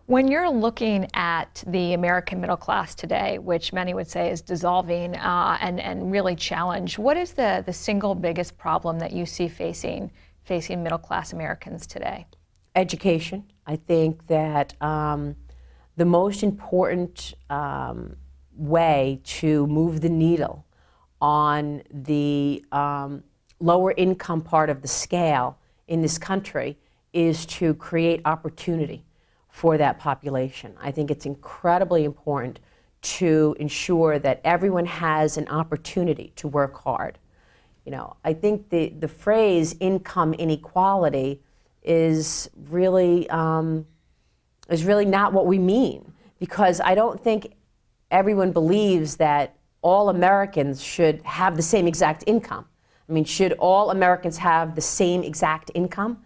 When you're looking at the American middle class today, which many would say is dissolving and really challenged, what is the single biggest problem that you see facing middle class Americans today? Education. I think that the most important way to move the needle on the lower income part of the scale in this country is to create opportunity for that population. I think it's incredibly important to ensure that everyone has an opportunity to work hard. You know, I think the phrase income inequality is really not what we mean, because I don't think everyone believes that all Americans should have the same exact income. I mean, should all Americans have the same exact income?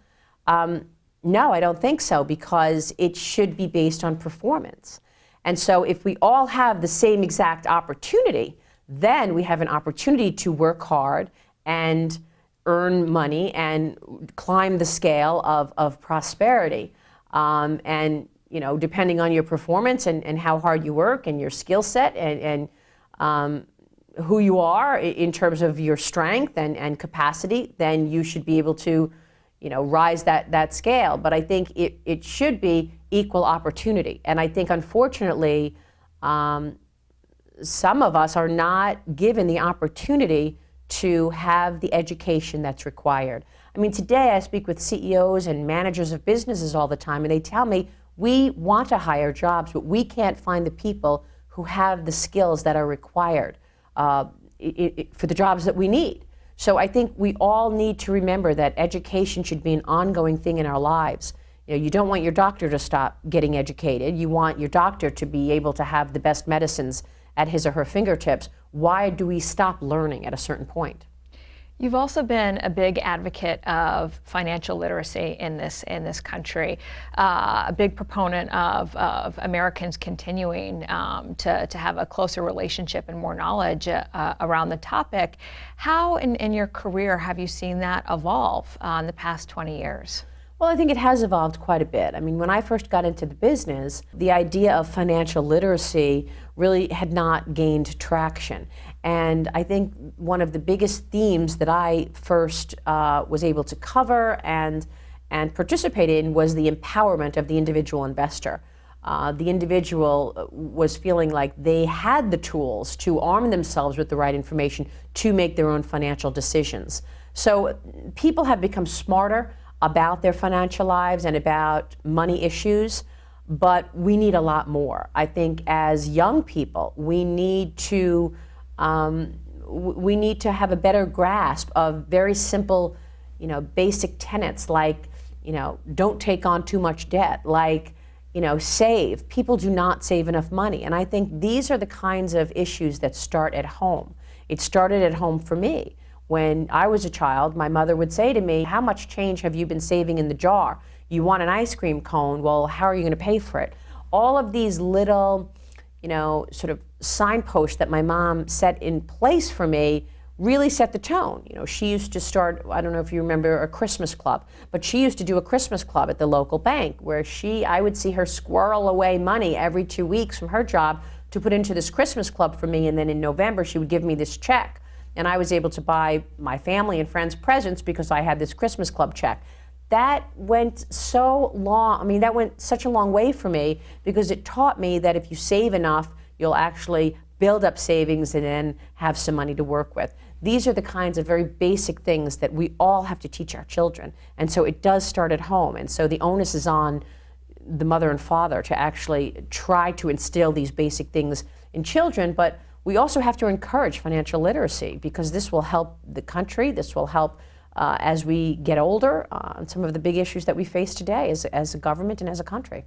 No, I don't think so, because it should be based on performance. And so if we all have the same exact opportunity, then we have an opportunity to work hard and earn money and climb the scale of prosperity. And you know, depending on your performance and how hard you work and your skill set and who you are in terms of your strength and capacity, then you should be able to, you know, rise that scale. But I think it should be equal opportunity. And I think, unfortunately, some of us are not given the opportunity to have the education that's required. I mean, today I speak with CEOs and managers of businesses all the time, and they tell me, we want to hire jobs, but we can't find the people who have the skills that are required for the jobs that we need. So I think we all need to remember that education should be an ongoing thing in our lives. You know, you don't want your doctor to stop getting educated. You want your doctor to be able to have the best medicines at his or her fingertips. Why do we stop learning at a certain point? You've also been a big advocate of financial literacy in this country, a big proponent of Americans continuing to have a closer relationship and more knowledge around the topic. How in your career have you seen that evolve in the past 20 years? Well, I think it has evolved quite a bit. I mean, when I first got into the business, the idea of financial literacy really had not gained traction. And I think one of the biggest themes that I first was able to cover and participate in was the empowerment of the individual investor. The individual was feeling like they had the tools to arm themselves with the right information to make their own financial decisions. So people have become smarter about their financial lives and about money issues, but we need a lot more. I think as young people, we need to have a better grasp of very simple, you know, basic tenets like, you know, don't take on too much debt, like, you know, save. People do not save enough money. And I think these are the kinds of issues that start at home. It started at home for me. When I was a child, my mother would say to me, how much change have you been saving in the jar? You want an ice cream cone, well, how are you going to pay for it? All of these little, you know, sort of signposts that my mom set in place for me really set the tone. You know, she used to start, I don't know if you remember, a Christmas club, but she used to do a Christmas club at the local bank where I would see her squirrel away money every 2 weeks from her job to put into this Christmas club for me, and then in November she would give me this check. And I was able to buy my family and friends presents because I had this Christmas club check. That went so long, I mean, that went such a long way for me, because it taught me that if you save enough, you'll actually build up savings and then have some money to work with. These are the kinds of very basic things that we all have to teach our children. And so it does start at home. And so the onus is on the mother and father to actually try to instill these basic things in children. But we also have to encourage financial literacy, because this will help the country, this will help as we get older on some of the big issues that we face today as a government and as a country.